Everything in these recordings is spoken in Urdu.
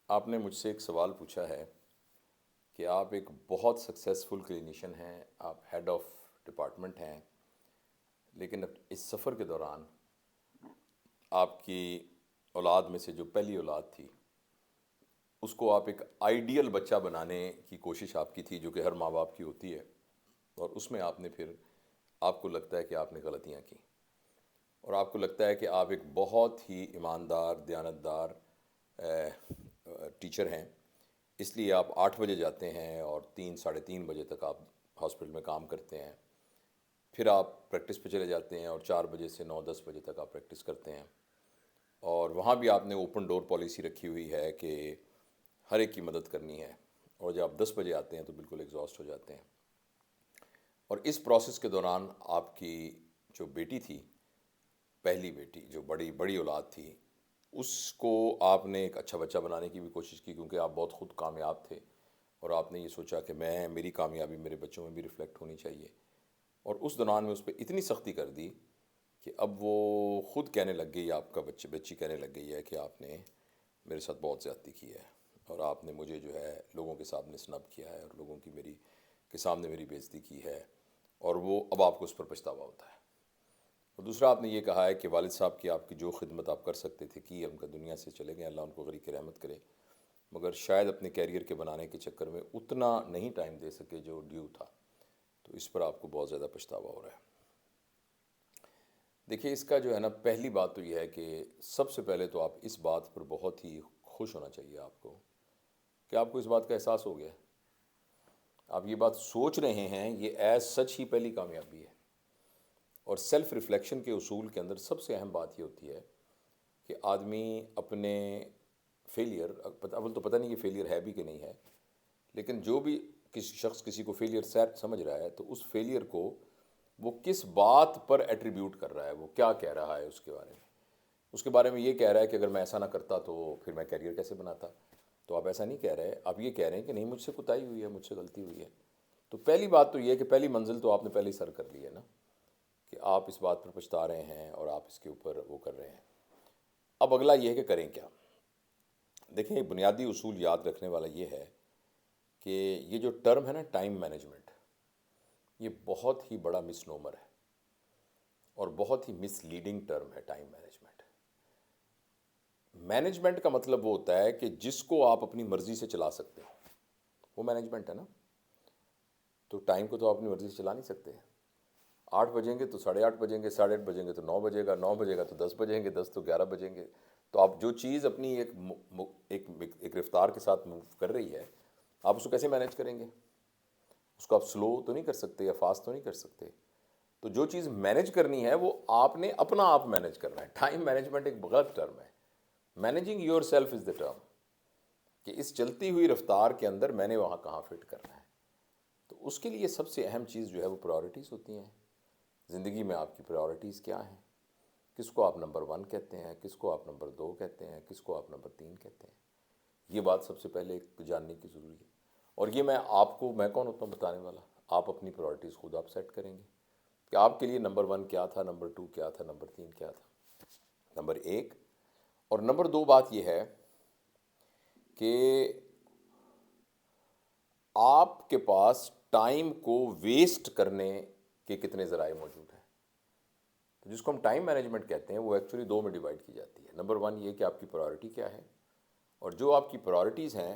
آپ نے مجھ سے ایک سوال پوچھا ہے کہ آپ ایک بہت سکسیسفل کلینیشین ہیں، آپ ہیڈ آف ڈپارٹمنٹ ہیں، لیکن اب اس سفر کے دوران آپ کی اولاد میں سے جو پہلی اولاد تھی اس کو آپ ایک آئیڈیل بچہ بنانے کی کوشش آپ کی تھی، جو کہ ہر ماں باپ کی ہوتی ہے، اور اس میں آپ نے پھر آپ کو لگتا ہے کہ آپ نے غلطیاں کی، اور آپ کو لگتا ہے کہ آپ ایک بہت ہی ایماندار دیانتدار ٹیچر ہیں، اس لیے آپ 8 بجے جاتے ہیں اور 3 ساڑھے 3 بجے تک آپ ہاسپٹل میں کام کرتے ہیں، پھر آپ پریکٹس پہ چلے جاتے ہیں اور 4 بجے سے 9 10 بجے تک آپ پریکٹس کرتے ہیں، اور وہاں بھی آپ نے اوپن ڈور پالیسی رکھی ہوئی ہے کہ ہر ایک کی مدد کرنی ہے، اور جب آپ 10 بجے آتے ہیں تو بالکل ایگزاسٹ ہو جاتے ہیں۔ اور اس پروسیس کے دوران آپ کی جو بیٹی تھی، پہلی بیٹی جو بڑی بڑی اولاد تھی، اس کو آپ نے ایک اچھا بچہ بنانے کی بھی کوشش کی، کیونکہ آپ بہت خود کامیاب تھے اور آپ نے یہ سوچا کہ میری کامیابی میرے بچوں میں بھی ریفلیکٹ ہونی چاہیے، اور اس دوران میں اس پہ اتنی سختی کر دی کہ اب وہ خود کہنے لگ گئی، آپ کا بچی کہنے لگ گئی ہے کہ آپ نے میرے ساتھ بہت زیادتی کی ہے، اور آپ نے مجھے جو ہے لوگوں کے سامنے سنب کیا ہے، اور لوگوں کی میری کے سامنے میری بےعزتی کی ہے، اور وہ اب آپ کو اس پر پچھتاوا ہوتا ہے۔ اور دوسرا آپ نے یہ کہا ہے کہ والد صاحب کی آپ کی جو خدمت آپ کر سکتے تھے کی، ان کا دنیا سے چلے گئے، اللہ ان کو غریق رحمت کرے، مگر شاید اپنے کیریئر کے بنانے کے چکر میں اتنا نہیں ٹائم دے سکے جو ڈیو تھا، تو اس پر آپ کو بہت زیادہ پچھتاوا ہو رہا ہے۔ دیکھیے، اس کا جو ہے نا، پہلی بات تو یہ ہے کہ سب سے پہلے تو آپ اس بات پر بہت ہی خوش ہونا چاہیے آپ کو کہ آپ کو اس بات کا احساس ہو گیا ہے، آپ یہ بات سوچ رہے ہیں، یہ ایز سچ ہی پہلی کامیابی ہے۔ اور سیلف ریفلیکشن کے اصول کے اندر سب سے اہم بات یہ ہوتی ہے کہ آدمی اپنے فیلئر، اول تو پتہ نہیں یہ فیلئر ہے بھی کہ نہیں ہے، لیکن جو بھی کسی شخص کسی کو فیلئر سمجھ رہا ہے تو اس فیلئر کو وہ کس بات پر ایٹریبیوٹ کر رہا ہے، وہ کیا کہہ رہا ہے اس کے بارے میں۔ اس کے بارے میں یہ کہہ رہا ہے کہ اگر میں ایسا نہ کرتا تو پھر میں کیریئر کیسے بناتا، تو آپ ایسا نہیں کہہ رہے، آپ یہ کہہ رہے ہیں کہ نہیں، مجھ سے کوتاہی ہوئی ہے، مجھ سے غلطی ہوئی ہے۔ تو پہلی بات تو یہ ہے کہ پہلی منزل تو آپ نے پہلے ہی سر کر لی ہے نا، کہ آپ اس بات پر پچھتا رہے ہیں اور آپ اس کے اوپر وہ کر رہے ہیں۔ اب اگلا یہ ہے کہ کریں کیا۔ دیکھیں، بنیادی اصول یاد رکھنے والا یہ ہے کہ یہ جو ٹرم ہے نا، ٹائم مینجمنٹ، یہ بہت ہی بڑا مس نومر ہے اور بہت ہی مس لیڈنگ ٹرم ہے۔ ٹائم مینجمنٹ، مینجمنٹ کا مطلب وہ ہوتا ہے کہ جس کو آپ اپنی مرضی سے چلا سکتے ہو، وہ مینجمنٹ ہے نا۔ تو ٹائم کو تو آپ اپنی مرضی سے چلا نہیں سکتے، 8 بجیں گے تو 8:30 بجیں گے، 8:30 بجیں گے تو 9 بجے گا، 9 بجے گا تو 10 بجیں گے، 10 تو 11 بجیں گے۔ تو آپ جو چیز اپنی ایک رفتار کے ساتھ موو کر رہی ہے، آپ اس کو کیسے مینیج کریں گے؟ اس کو آپ سلو تو نہیں کر سکتے یا فاسٹ تو نہیں کر سکتے۔ تو جو چیز مینیج کرنی ہے وہ آپ نے اپنا آپ مینیج کرنا ہے۔ ٹائم مینجمنٹ ایک غلط ٹرم ہے، managing your self is the term, کہ اس چلتی ہوئی رفتار کے اندر میں نے وہاں کہاں فٹ کرنا ہے۔ تو اس کے لیے سب سے اہم چیز جو ہے وہ پرائورٹیز ہوتی ہیں۔ زندگی میں آپ کی پرائورٹیز کیا ہیں؟ کس کو آپ نمبر 1 کہتے ہیں، کس کو آپ نمبر 2 کہتے ہیں، کس کو آپ نمبر 3 کہتے ہیں؟ یہ بات سب سے پہلے جاننے کی ضروری ہے، اور یہ میں کون ہوتا ہوں بتانے والا؟ آپ اپنی پرائورٹیز خود آپ سیٹ کریں گے کہ آپ کے لیے نمبر 1 کیا تھا، نمبر 2 کیا تھا، نمبر 3 کیا تھا، نمبر 1۔ اور نمبر 2 بات یہ ہے کہ آپ کے پاس ٹائم کو ویسٹ کرنے کے کتنے ذرائع موجود ہیں۔ تو جس کو ہم ٹائم مینجمنٹ کہتے ہیں وہ ایکچولی 2 میں ڈیوائڈ کی جاتی ہے۔ نمبر 1 یہ کہ آپ کی پرائورٹی کیا ہے، اور جو آپ کی پرائورٹیز ہیں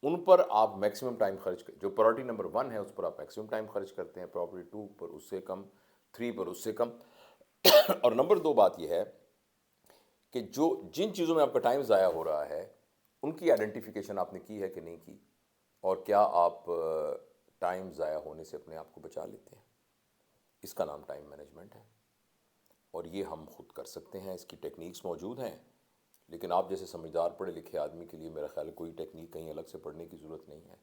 ان پر آپ میکسیمم ٹائم خرچ جو پرائورٹی نمبر 1 ہے اس پر آپ میکسیمم ٹائم خرچ کرتے ہیں، پرائورٹی 2 پر اس سے کم، 3 پر اس سے کم۔ اور نمبر 2 بات یہ ہے کہ جن چیزوں میں آپ کا ٹائم ضائع ہو رہا ہے ان کی آئیڈینٹیفیکیشن آپ نے کی ہے کہ نہیں کی، اور کیا آپ ٹائم ضائع ہونے سے اپنے آپ کو بچا لیتے ہیں۔ اس کا نام ٹائم مینجمنٹ ہے، اور یہ ہم خود کر سکتے ہیں، اس کی ٹیکنیکس موجود ہیں، لیکن آپ جیسے سمجھدار پڑھے لکھے آدمی کے لیے میرا خیال ہے کوئی ٹیکنیک کہیں الگ سے پڑھنے کی ضرورت نہیں ہے۔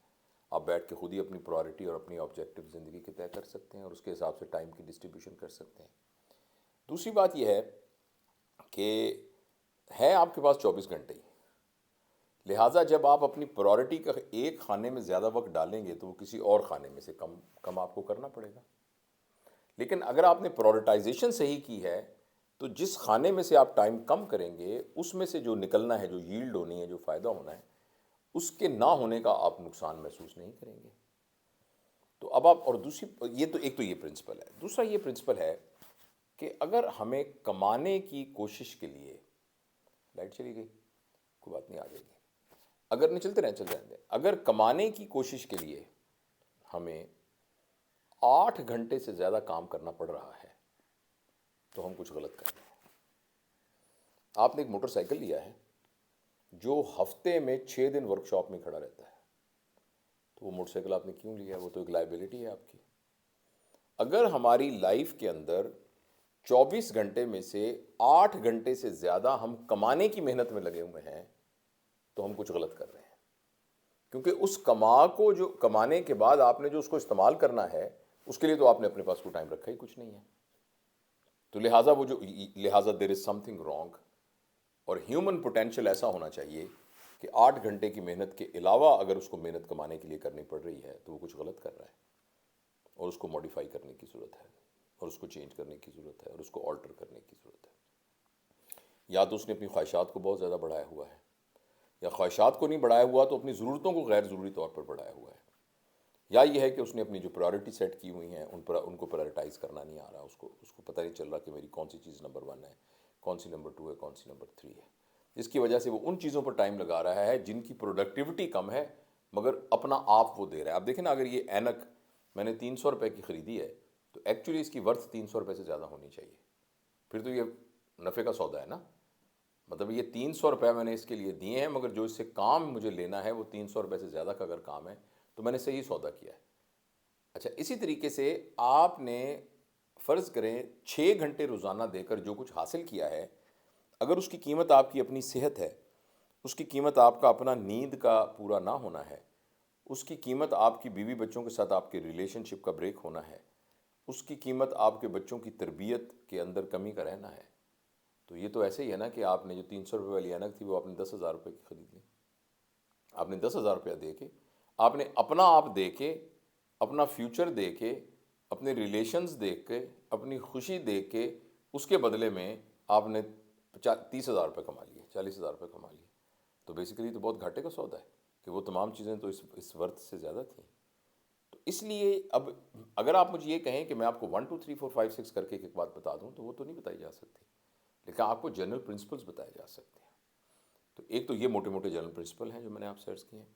آپ بیٹھ کے خود ہی اپنی پرائورٹی اور اپنی آبجیکٹیو زندگی کے طے کر سکتے ہیں، اور اس کے حساب سے ٹائم کی ڈسٹریبیوشن کر سکتے ہیں۔ دوسری بات یہ ہے کہ ہے آپ کے پاس 24 گھنٹے ہی، لہٰذا جب آپ اپنی پرائورٹی کا ایک خانے میں زیادہ وقت ڈالیں گے تو وہ کسی اور خانے میں سے کم آپ کو کرنا پڑے گا۔ لیکن اگر آپ نے پرائورٹائزیشن صحیح کی ہے تو جس خانے میں سے آپ ٹائم کم کریں گے اس میں سے جو نکلنا ہے، جو ییلڈ ہونی ہے، جو فائدہ ہونا ہے، اس کے نہ ہونے کا آپ نقصان محسوس نہیں کریں گے. تو اب آپ، اور دوسری یہ تو ایک تو یہ پرنسپل ہے. دوسرا یہ پرنسپل ہے کہ اگر ہمیں کمانے کی کوشش کے لیے، لائٹ چلی گئی، کوئی بات نہیں، آ جائے گی، اگر نہیں چلتے رہیں، اگر کمانے کی کوشش کے لیے ہمیں 8 گھنٹے سے زیادہ کام کرنا پڑ رہا ہے تو ہم کچھ غلط کر رہے ہیں. آپ نے ایک موٹر سائیکل لیا ہے جو ہفتے میں 6 دن ورک شاپ میں کھڑا رہتا ہے، تو وہ موٹر سائیکل آپ نے کیوں لیا ہے؟ وہ تو ایک لائبلٹی ہے آپ کی. اگر ہماری لائف کے اندر 24 گھنٹے میں سے 8 گھنٹے سے زیادہ ہم کمانے کی محنت میں لگے ہوئے ہیں تو ہم کچھ غلط کر رہے ہیں. کیونکہ اس کو جو کمانے کے بعد آپ نے جو اس کو استعمال کرنا ہے، اس کے لیے تو آپ نے اپنے پاس کوئی ٹائم رکھا ہی کچھ نہیں ہے. تو لہٰذا دیر از سم تھنگ رانگ. اور ہیومن پوٹینشیل ایسا ہونا چاہیے کہ 8 گھنٹے کی محنت کے علاوہ اگر اس کو محنت کمانے کے لیے کرنی پڑ رہی ہے تو وہ کچھ غلط کر رہا ہے، اور اس کو ماڈیفائی کرنے کی ضرورت ہے، اور اس کو چینج کرنے کی ضرورت ہے، اور اس کو آلٹر کرنے کی ضرورت ہے. یا تو اس نے اپنی خواہشات کو بہت زیادہ بڑھایا ہوا ہے، یا خواہشات کو نہیں بڑھایا ہوا تو اپنی ضرورتوں کو غیر ضروری طور پر بڑھایا ہوا ہے. یا یہ ہے کہ اس نے اپنی جو پرائورٹی سیٹ کی ہوئی ہیں ان کو پرائورٹائز کرنا نہیں آ رہا، اس کو پتہ نہیں چل رہا کہ میری کون سی چیز نمبر 1 ہے، کون سی نمبر 2 ہے، کون سی نمبر 3 ہے. جس کی وجہ سے وہ ان چیزوں پر ٹائم لگا رہا ہے جن کی پروڈکٹیوٹی کم ہے، مگر اپنا آپ وہ دے رہا ہے. اب دیکھیں نا، اگر یہ اینک میں نے 300 روپے کی خریدی ہے تو ایکچولی اس کی ورتھ 300 روپے سے زیادہ ہونی چاہیے. پھر تو یہ نفع کا سودا ہے نا. مطلب یہ 300 روپے میں نے اس کے لیے دیے ہیں، مگر جو اس سے کام مجھے لینا ہے وہ 300 روپے سے زیادہ کا اگر کام ہے تو میں نے صحیح سودا کیا ہے. اچھا، اسی طریقے سے آپ نے فرض کریں 6 گھنٹے روزانہ دے کر جو کچھ حاصل کیا ہے، اگر اس کی قیمت آپ کی اپنی صحت ہے، اس کی قیمت آپ کا اپنا نیند کا پورا نہ ہونا ہے، اس کی قیمت آپ کی بیوی بچوں کے ساتھ آپ کے ریلیشن شپ کا بریک ہونا ہے، اس کی قیمت آپ کے بچوں کی تربیت کے اندر کمی کا رہنا ہے، تو یہ تو ایسے ہی ہے نا کہ آپ نے جو 300 روپے والی اینک تھی وہ آپ نے 10,000 روپے کی خرید لی. آپ نے 10,000 روپیہ دے کے، آپ نے اپنا آپ دے کے، اپنا فیوچر دے کے، اپنے ریلیشنز دیکھ کے، اپنی خوشی دیکھ کے، اس کے بدلے میں آپ نے 30,000 روپے کما لیے، 40,000 روپے کما لیے. تو بیسیکلی تو بہت گھاٹے کا سودا ہے کہ وہ تمام چیزیں تو اس ورتھ سے زیادہ تھیں. تو اس لیے اب اگر آپ مجھے یہ کہیں کہ میں آپ کو 1 2 3 4 5 6 کر کے ایک بات بتا دوں تو وہ تو نہیں بتائی جا سکتی، لیکن آپ کو جنرل پرنسپلز بتائے جا سکتے ہیں. تو ایک تو یہ موٹے موٹے جنرل پرنسپل ہیں جو میں نے آپ سے عرض کیے ہیں.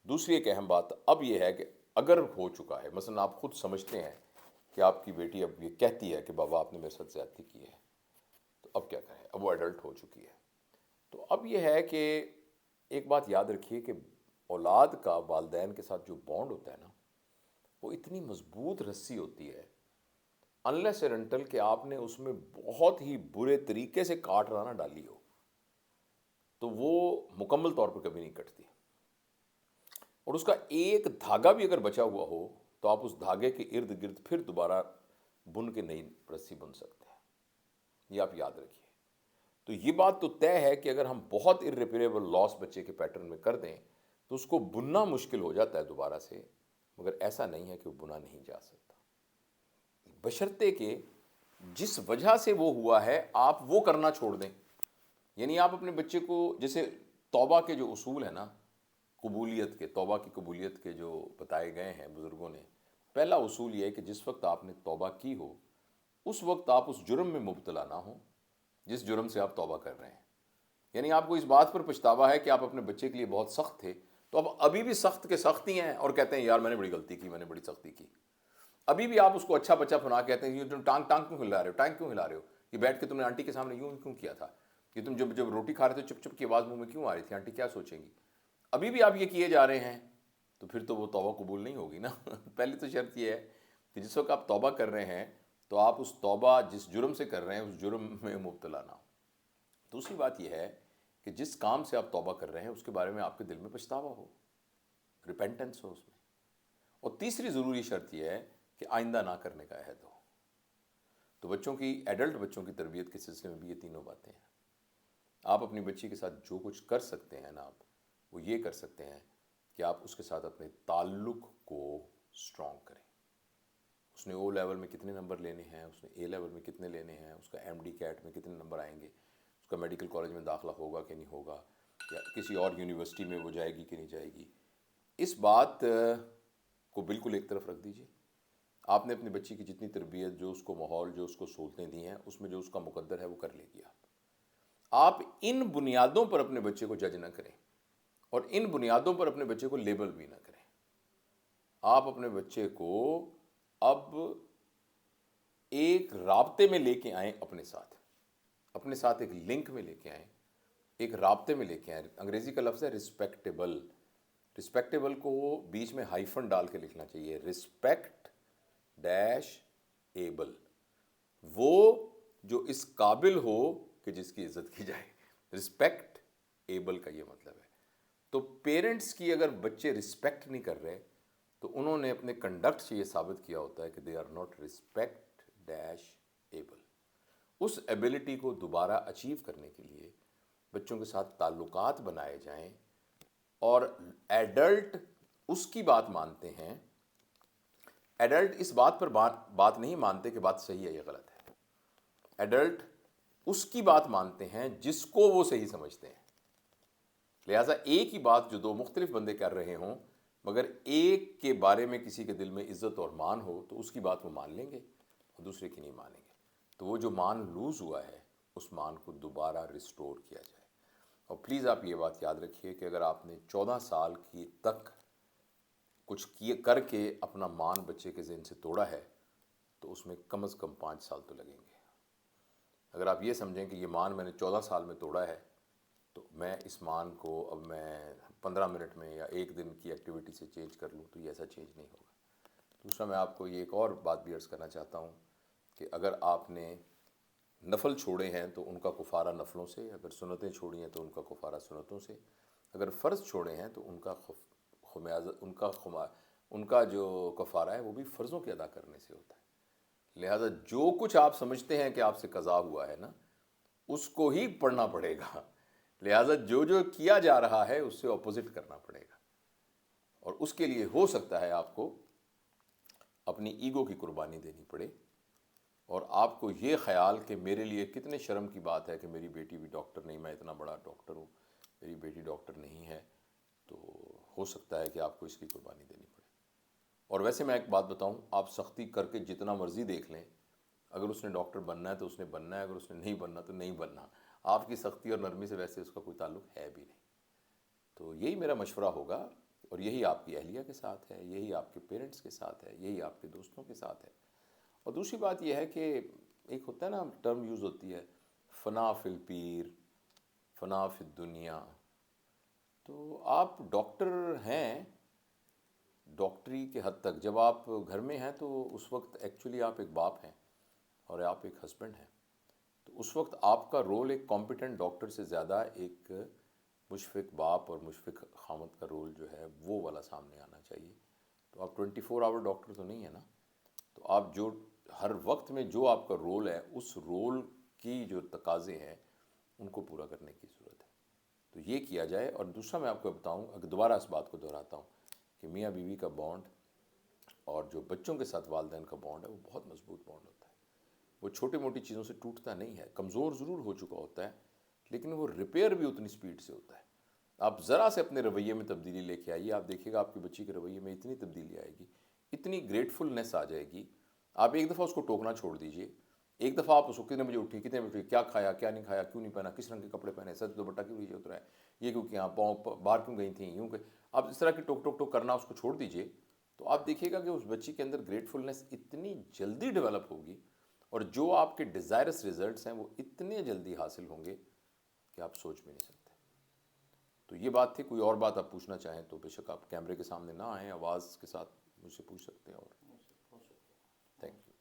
دوسری ایک اہم بات اب یہ ہے کہ اگر ہو چکا ہے، مثلا آپ خود سمجھتے ہیں کہ آپ کی بیٹی اب یہ کہتی ہے کہ بابا آپ نے میرے ساتھ زیادتی کی ہے، تو اب کیا کریں؟ اب وہ ایڈلٹ ہو چکی ہے. تو اب یہ ہے کہ ایک بات یاد رکھیے کہ اولاد کا والدین کے ساتھ جو بانڈ ہوتا ہے نا، وہ اتنی مضبوط رسی ہوتی ہے، انلیس اینڈ انٹل کہ آپ نے اس میں بہت ہی برے طریقے سے کاٹ رانا ڈالی ہو تو وہ مکمل طور پر کبھی نہیں کٹتی. اور اس کا ایک دھاگا بھی اگر بچا ہوا ہو تو آپ اس دھاگے کے ارد گرد پھر دوبارہ بن کے نئی رسی بن سکتے ہیں. یہ آپ یاد رکھیے. تو یہ بات تو طے ہے کہ اگر ہم بہت irreparable لاس بچے کے پیٹرن میں کر دیں تو اس کو بننا مشکل ہو جاتا ہے دوبارہ سے، مگر ایسا نہیں ہے کہ وہ بنا نہیں جا سکتا، بشرطے کہ جس وجہ سے وہ ہوا ہے آپ وہ کرنا چھوڑ دیں. یعنی آپ اپنے بچے کو، جیسے توبہ کے جو اصول ہیں نا، قبولیت کے، توبہ کی قبولیت کے جو بتائے گئے ہیں بزرگوں نے، پہلا اصول یہ ہے کہ جس وقت آپ نے توبہ کی ہو اس وقت آپ اس جرم میں مبتلا نہ ہوں جس جرم سے آپ توبہ کر رہے ہیں. یعنی آپ کو اس بات پر پچھتاوا ہے کہ آپ اپنے بچے کے لیے بہت سخت تھے، تو اب ابھی بھی سخت کے سخت ہی ہیں اور کہتے ہیں یار میں نے بڑی غلطی کی، میں نے بڑی سختی کی. ابھی بھی آپ اس کو اچھا بچہ بنا کہتے ہیں یہ تم ٹانگ کیوں ہلا رہے ہو، ٹانگ کیوں ہلا رہے ہو، یہ بیٹھ کے تم نے آنٹی کے سامنے یوں کیوں کیا تھا، یہ تم جب روٹی کھا رہے تھے چپ چپ کی آواز منہ میں کیوں آ رہی تھی، آنٹی کیا سوچیں گی. ابھی بھی آپ یہ کیے جا رہے ہیں تو پھر تو وہ توبہ قبول نہیں ہوگی نا. پہلی تو شرط یہ ہے کہ جس وقت آپ توبہ کر رہے ہیں تو آپ اس توبہ جس جرم سے کر رہے ہیں اس جرم میں مبتلا نہ ہو. دوسری بات یہ ہے کہ جس کام سے آپ توبہ کر رہے ہیں اس کے بارے میں آپ کے دل میں پچھتاوا ہو، ریپینٹنس ہو اس میں. اور تیسری ضروری شرط یہ ہے کہ آئندہ نہ کرنے کا عہد ہو. تو بچوں کی، ایڈلٹ بچوں کی تربیت کے سلسلے میں بھی یہ تینوں باتیں ہیں. آپ اپنی بچی کے ساتھ جو کچھ کر سکتے ہیں نا، آپ وہ یہ کر سکتے ہیں کہ آپ اس کے ساتھ اپنے تعلق کو اسٹرانگ کریں. اس نے او لیول میں کتنے نمبر لینے ہیں، اس نے اے لیول میں کتنے لینے ہیں، اس کا ایم ڈی کیٹ میں کتنے نمبر آئیں گے، اس کا میڈیکل کالج میں داخلہ ہوگا کہ نہیں ہوگا، یا کسی اور یونیورسٹی میں وہ جائے گی کہ نہیں جائے گی، اس بات کو بالکل ایک طرف رکھ دیجیے. آپ نے اپنے بچی کی جتنی تربیت، جو اس کو ماحول، جو اس کو سہولتیں دی ہیں، اس میں جو اس کا مقدر ہے وہ کر لے گی. آپ ان بنیادوں پر اپنے بچے کو جج نہ کریں اور ان بنیادوں پر اپنے بچے کو لیبل بھی نہ کریں. آپ اپنے بچے کو اب ایک رابطے میں لے کے آئیں، اپنے ساتھ ایک لنک میں لے کے آئیں، ایک رابطے میں لے کے آئیں. انگریزی کا لفظ ہے رسپیکٹیبل. رسپیکٹیبل کو بیچ میں ہائیفن ڈال کے لکھنا چاہیے، رسپیکٹ ڈیش ایبل. وہ جو اس قابل ہو کہ جس کی عزت کی جائے. رسپیکٹ ایبل کا یہ مطلب ہے. تو پیرنٹس کی اگر بچے رسپیکٹ نہیں کر رہے تو انہوں نے اپنے کنڈکٹ سے یہ ثابت کیا ہوتا ہے کہ they are not respect dash able. اس ایبلٹی کو دوبارہ اچیو کرنے کے لیے بچوں کے ساتھ تعلقات بنائے جائیں، اور ایڈلٹ اس کی بات مانتے ہیں. ایڈلٹ اس بات پر بات نہیں مانتے کہ بات صحیح ہے یا غلط ہے. ایڈلٹ اس کی بات مانتے ہیں جس کو وہ صحیح سمجھتے ہیں. لہٰذا ایک ہی بات جو دو مختلف بندے کر رہے ہوں، مگر ایک کے بارے میں کسی کے دل میں عزت اور مان ہو تو اس کی بات وہ مان لیں گے اور دوسرے کی نہیں مانیں گے. تو وہ جو مان لوز ہوا ہے اس مان کو دوبارہ ریسٹور کیا جائے. اور پلیز آپ یہ بات یاد رکھیے کہ اگر آپ نے 14 سال کی تک کچھ کر کے اپنا مان بچے کے ذہن سے توڑا ہے تو اس میں کم از کم 5 سال تو لگیں گے. اگر آپ یہ سمجھیں کہ یہ مان میں نے 14 سال میں توڑا ہے تو میں اس مان کو اب میں 15 منٹ میں یا ایک دن کی ایکٹیویٹی سے چینج کر لوں تو یہ ایسا چینج نہیں ہوگا. دوسرا، میں آپ کو یہ ایک اور بات بھی عرض کرنا چاہتا ہوں کہ اگر آپ نے نفل چھوڑے ہیں تو ان کا کفارہ نفلوں سے، اگر سنتیں چھوڑی ہیں تو ان کا کفارہ سنتوں سے، اگر فرض چھوڑے ہیں تو ان کا جو کفارہ ہے وہ بھی فرضوں کے ادا کرنے سے ہوتا ہے. لہٰذا جو کچھ آپ سمجھتے ہیں کہ آپ سے قضا ہوا ہے نا، اس کو ہی پڑھنا پڑے گا. لہٰذا جو کیا جا رہا ہے اس سے اپوزٹ کرنا پڑے گا. اور اس کے لیے ہو سکتا ہے آپ کو اپنی ایگو کی قربانی دینی پڑے، اور آپ کو یہ خیال کہ میرے لیے کتنے شرم کی بات ہے کہ میری بیٹی بھی ڈاکٹر نہیں، میں اتنا بڑا ڈاکٹر ہوں، میری بیٹی ڈاکٹر نہیں ہے، تو ہو سکتا ہے کہ آپ کو اس کی قربانی دینی پڑے. اور ویسے میں ایک بات بتاؤں، آپ سختی کر کے جتنا مرضی دیکھ لیں، اگر اس نے ڈاکٹر بننا ہے تو اس نے بننا ہے، اگر اس نے نہیں بننا تو نہیں بننا. آپ کی سختی اور نرمی سے ویسے اس کا کوئی تعلق ہے بھی نہیں. تو یہی میرا مشورہ ہوگا، اور یہی آپ کی اہلیہ کے ساتھ ہے، یہی آپ کے پیرنٹس کے ساتھ ہے، یہی آپ کے دوستوں کے ساتھ ہے. اور دوسری بات یہ ہے کہ ایک ہوتا ہے نا، ٹرم یوز ہوتی ہے، فنا فی الپیر فنا فی الدنیا. تو آپ ڈاکٹر ہیں ڈاکٹری کے حد تک. جب آپ گھر میں ہیں تو اس وقت ایکچولی آپ ایک باپ ہیں اور آپ ایک ہسبینڈ ہیں. تو اس وقت آپ کا رول ایک کمپیٹنٹ ڈاکٹر سے زیادہ ایک مشفق باپ اور مشفق خامد کا رول جو ہے وہ والا سامنے آنا چاہیے. تو آپ 24 آور ڈاکٹر تو نہیں ہیں نا. تو آپ جو ہر وقت میں جو آپ کا رول ہے، اس رول کی جو تقاضے ہیں ان کو پورا کرنے کی ضرورت ہے. تو یہ کیا جائے. اور دوسرا میں آپ کو بتاؤں، اگر دوبارہ اس بات کو دہراتا ہوں کہ میاں بیوی کا بانڈ اور جو بچوں کے ساتھ والدین کا بانڈ ہے وہ بہت مضبوط بانڈ ہوتا ہے. وہ چھوٹی موٹی چیزوں سے ٹوٹتا نہیں ہے. کمزور ضرور ہو چکا ہوتا ہے لیکن وہ ریپیئر بھی اتنی سپیڈ سے ہوتا ہے. آپ ذرا سے اپنے رویے میں تبدیلی لے کے آئیے، آپ دیکھیے گا آپ کی بچی کے رویے میں اتنی تبدیلی آئے گی، اتنی گریٹفلنس آ جائے گی. آپ ایک دفعہ اس کو ٹوکنا چھوڑ دیجئے. ایک دفعہ آپ اس کو کتنے بجے اٹھی، کتنے بجے اٹھی، کیا کھایا، کیا نہیں کھایا، کیوں نہیں پہنا، کس رنگ کے کپڑے پہنے، سر دوپٹہ کیوں نیچے اترا ہے، یہ کیوں کیا، پاؤں باہر کیوں گئی تھیں، یوں کہ آپ اس طرح کی ٹوک ٹوک ٹوک کرنا اس کو چھوڑ دیجئے. تو آپ دیکھیے گا کہ اس بچی کے اندر گریٹفلنس اتنی جلدی ڈیولپ ہوگی، اور جو آپ کے ڈیزائرس ریزلٹس ہیں وہ اتنے جلدی حاصل ہوں گے کہ آپ سوچ بھی نہیں سکتے. تو یہ بات تھی. کوئی اور بات آپ پوچھنا چاہیں تو بے شک آپ کیمرے کے سامنے نہ آئیں، آواز کے ساتھ مجھ سے پوچھ سکتے ہیں. اور تھینک یو.